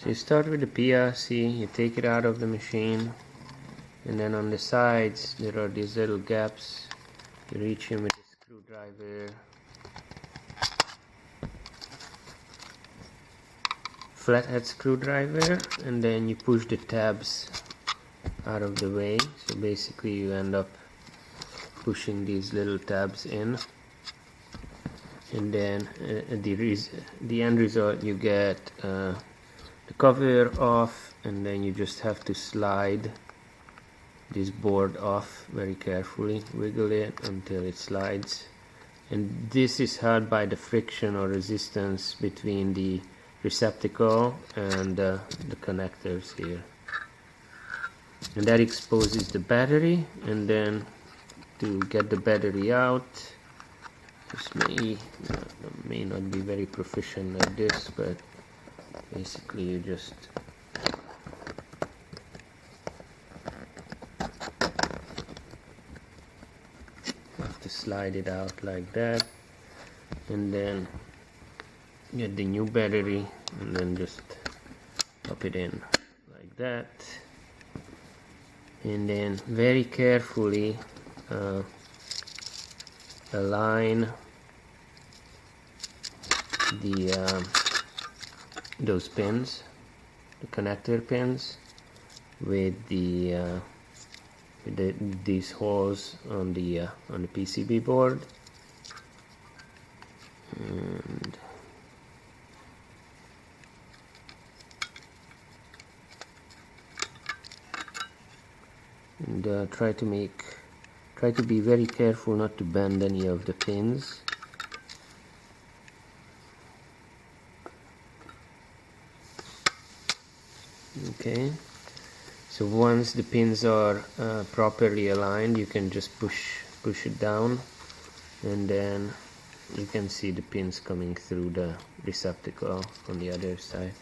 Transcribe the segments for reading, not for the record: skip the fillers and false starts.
So you start with the PLC, you take it out of the machine, and then on the sides there are these little gaps. You reach in with a screwdriver, flathead screwdriver, and then you push the tabs out of the way. So basically you end up pushing these little tabs in, and then the end result, you get the cover off, and then you just have to slide this board off very carefully, wiggle it until it slides, and this is held by the friction or resistance between the receptacle and the connectors here, and that exposes the battery. And then to get the battery out, this may not be very proficient at this, but basically you just have to slide it out like that, and then get the new battery, and then just pop it in like that, and then very carefully align those pins, the connector pins, with these holes on the PCB board, and try to be very careful not to bend any of the pins. Okay, so once the pins are properly aligned, you can just push it down, and then you can see the pins coming through the receptacle on the other side,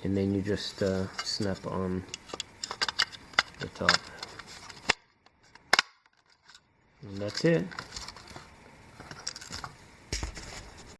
and then you just snap on the top, and that's it.